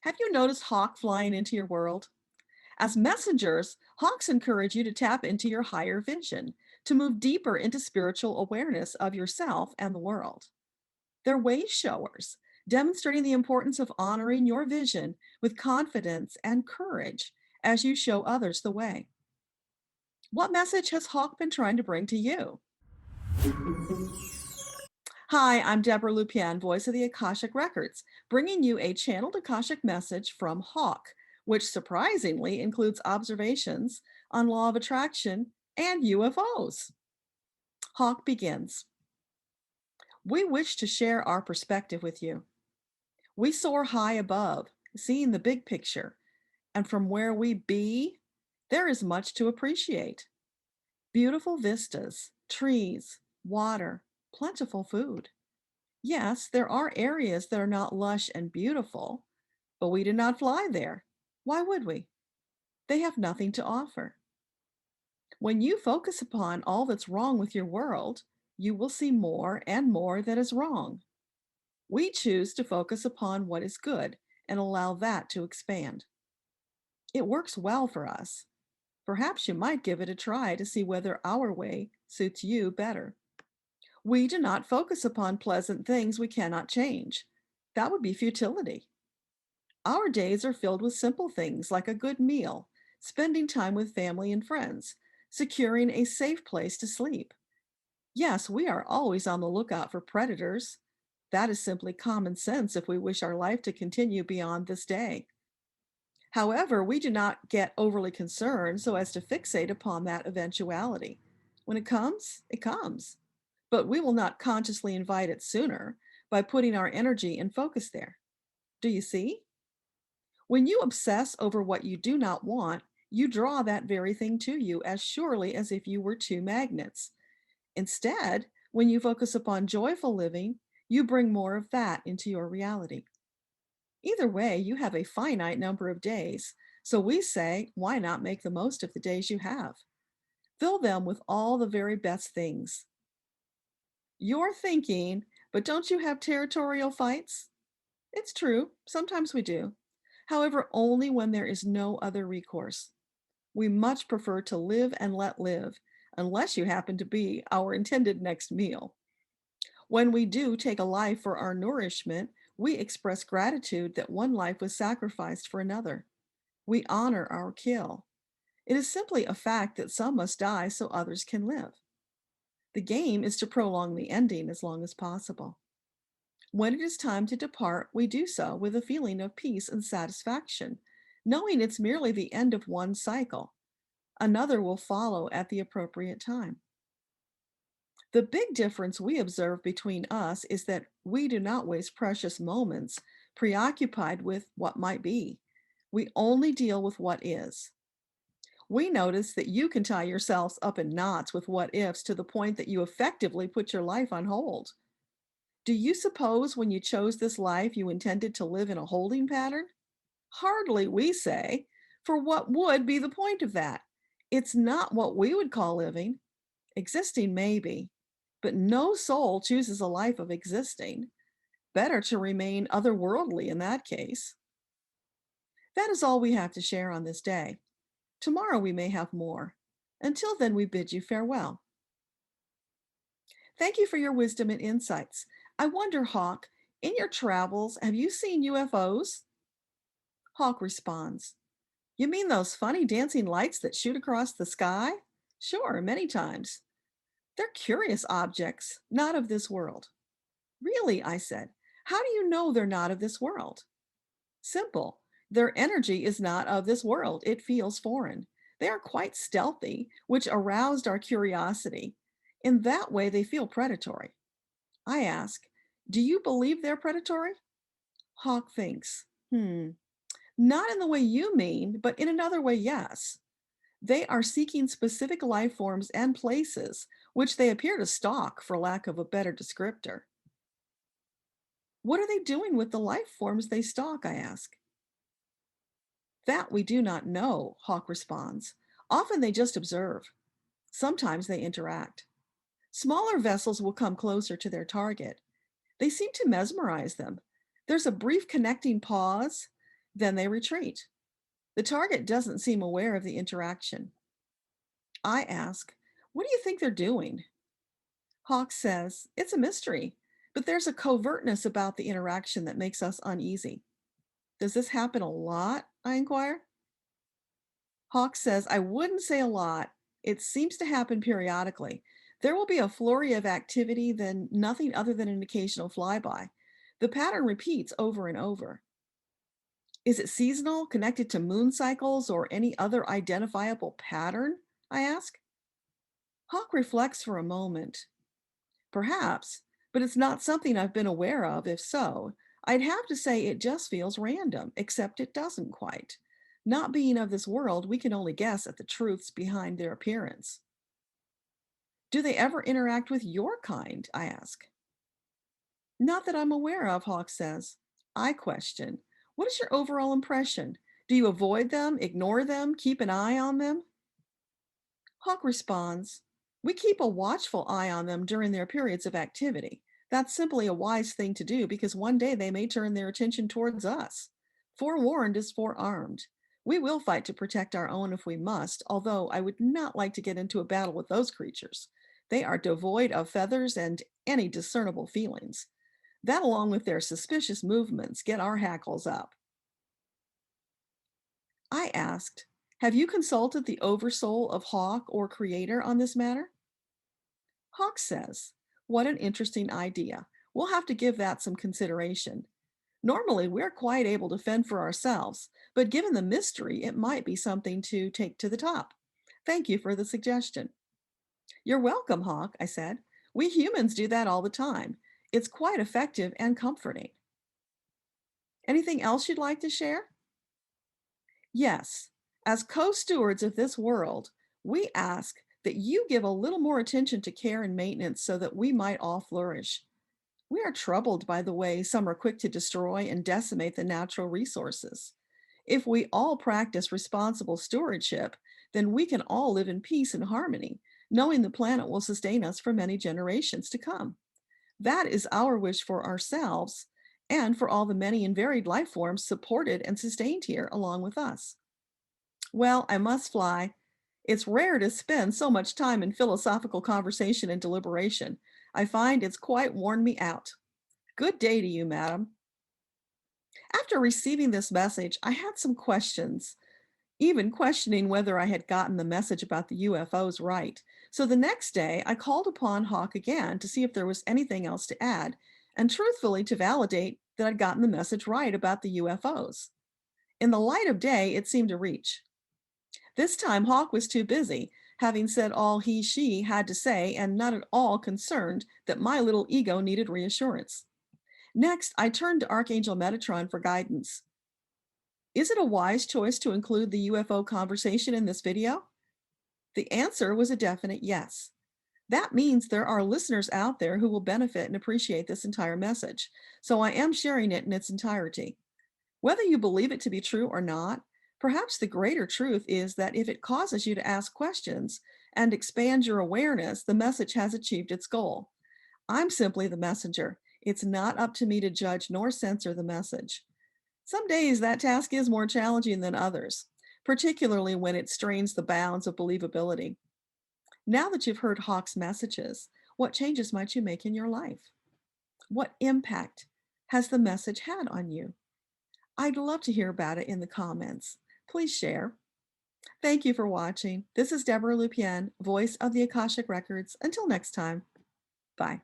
Have you noticed hawk flying into your world? As messengers, hawks encourage you to tap into your higher vision, to move deeper into spiritual awareness of yourself and the world. They're way showers, demonstrating the importance of honoring your vision with confidence and courage as you show others the way. What message has Hawk been trying to bring to you? Hi, I'm Deborah Lupien, voice of the Akashic Records, bringing you a channeled Akashic message from Hawk, which surprisingly includes observations on law of attraction and UFOs. Hawk begins. We wish to share our perspective with you. We soar high above, seeing the big picture, and from where we be, there is much to appreciate. Beautiful vistas, trees, water, plentiful food. Yes, there are areas that are not lush and beautiful, but we do not fly there. Why would we? They have nothing to offer. When you focus upon all that's wrong with your world, you will see more and more that is wrong. We choose to focus upon what is good and allow that to expand. It works well for us. Perhaps you might give it a try to see whether our way suits you better. We do not focus upon pleasant things we cannot change. That would be futility. Our days are filled with simple things like a good meal, spending time with family and friends, securing a safe place to sleep. Yes, we are always on the lookout for predators. That is simply common sense if we wish our life to continue beyond this day. However, we do not get overly concerned so as to fixate upon that eventuality. When it comes, it comes. But we will not consciously invite it sooner by putting our energy and focus there. Do you see? When you obsess over what you do not want, you draw that very thing to you as surely as if you were two magnets. Instead, when you focus upon joyful living, you bring more of that into your reality. Either way, you have a finite number of days, so we say, why not make the most of the days you have? Fill them with all the very best things. You're thinking, but don't you have territorial fights? It's true, sometimes we do. However, only when there is no other recourse. We much prefer to live and let live, unless you happen to be our intended next meal. When we do take a life for our nourishment, we express gratitude that one life was sacrificed for another. We honor our kill. It is simply a fact that some must die so others can live. The game is to prolong the ending as long as possible. When it is time to depart, we do so with a feeling of peace and satisfaction, knowing it's merely the end of one cycle. Another will follow at the appropriate time. The big difference we observe between us is that we do not waste precious moments preoccupied with what might be. We only deal with what is. We notice that you can tie yourselves up in knots with what ifs to the point that you effectively put your life on hold. Do you suppose when you chose this life you intended to live in a holding pattern? Hardly, we say, for what would be the point of that? It's not what we would call living. Existing maybe, but no soul chooses a life of existing. Better to remain otherworldly in that case. That is all we have to share on this day. Tomorrow we may have more. Until then, we bid you farewell. Thank you for your wisdom and insights. I wonder, Hawk, in your travels, have you seen UFOs? Hawk responds, You mean those funny dancing lights that shoot across the sky? Sure, many times. They're curious objects, not of this world. Really, I said. How do you know they're not of this world? Simple. Their energy is not of this world. It feels foreign. They are quite stealthy, which aroused our curiosity. In that way, they feel predatory. I ask, Do you believe they're predatory? Hawk thinks, not in the way you mean, but in another way, yes. They are seeking specific life forms and places, which they appear to stalk, for lack of a better descriptor. What are they doing with the life forms they stalk? I ask. That we do not know, Hawk responds. Often they just observe. Sometimes they interact. Smaller vessels will come closer to their target. They seem to mesmerize them. There's a brief connecting pause, Then they retreat. The target doesn't seem aware of the interaction. I ask, what do you think they're doing? Hawk says, it's a mystery, but there's a covertness about the interaction that makes us uneasy. Does this happen a lot? I inquire. Hawk says, I wouldn't say a lot. It seems to happen periodically. There will be a flurry of activity, then nothing other than an occasional flyby. The pattern repeats over and over. Is it seasonal, connected to moon cycles, or any other identifiable pattern? I ask. Hawk reflects for a moment. Perhaps, but it's not something I've been aware of. If so, I'd have to say it just feels random, except it doesn't quite. Not being of this world, we can only guess at the truths behind their appearance. Do they ever interact with your kind? I ask. Not that I'm aware of, Hawk says. I question. What is your overall impression? Do you avoid them, ignore them, keep an eye on them? Hawk responds, we keep a watchful eye on them during their periods of activity. That's simply a wise thing to do because one day they may turn their attention towards us. Forewarned is forearmed. We will fight to protect our own if we must, although I would not like to get into a battle with those creatures. They are devoid of feathers and any discernible feelings. That, along with their suspicious movements, get our hackles up. I asked, have you consulted the oversoul of Hawk or Creator on this matter? Hawk says, what an interesting idea. We'll have to give that some consideration. Normally, we're quite able to fend for ourselves, but given the mystery, it might be something to take to the top. Thank you for the suggestion. You're welcome, Hawk, I said. We humans do that all the time. It's quite effective and comforting. Anything else you'd like to share? Yes, as co-stewards of this world, we ask that you give a little more attention to care and maintenance so that we might all flourish. We are troubled by the way some are quick to destroy and decimate the natural resources. If we all practice responsible stewardship, then we can all live in peace and harmony, knowing the planet will sustain us for many generations to come. That is our wish for ourselves and for all the many and varied life forms supported and sustained here along with us. Well, I must fly. It's rare to spend so much time in philosophical conversation and deliberation. I find it's quite worn me out. Good day to you, madam. After receiving this message, I had some questions, even questioning whether I had gotten the message about the UFOs right. So the next day, I called upon Hawk again to see if there was anything else to add, and truthfully to validate that I'd gotten the message right about the UFOs. In the light of day, it seemed to reach. This time, Hawk was too busy, having said all she had to say, and not at all concerned that my little ego needed reassurance. Next, I turned to Archangel Metatron for guidance. Is it a wise choice to include the UFO conversation in this video? The answer was a definite yes. That means there are listeners out there who will benefit and appreciate this entire message, so I am sharing it in its entirety. Whether you believe it to be true or not, perhaps the greater truth is that if it causes you to ask questions and expand your awareness, the message has achieved its goal. I'm simply the messenger. It's not up to me to judge nor censor the message. Some days that task is more challenging than others, particularly when it strains the bounds of believability. Now that you've heard Hawk's messages, what changes might you make in your life? What impact has the message had on you? I'd love to hear about it in the comments. Please share. Thank you for watching. This is Deborah Lupien, voice of the Akashic Records. Until next time, bye.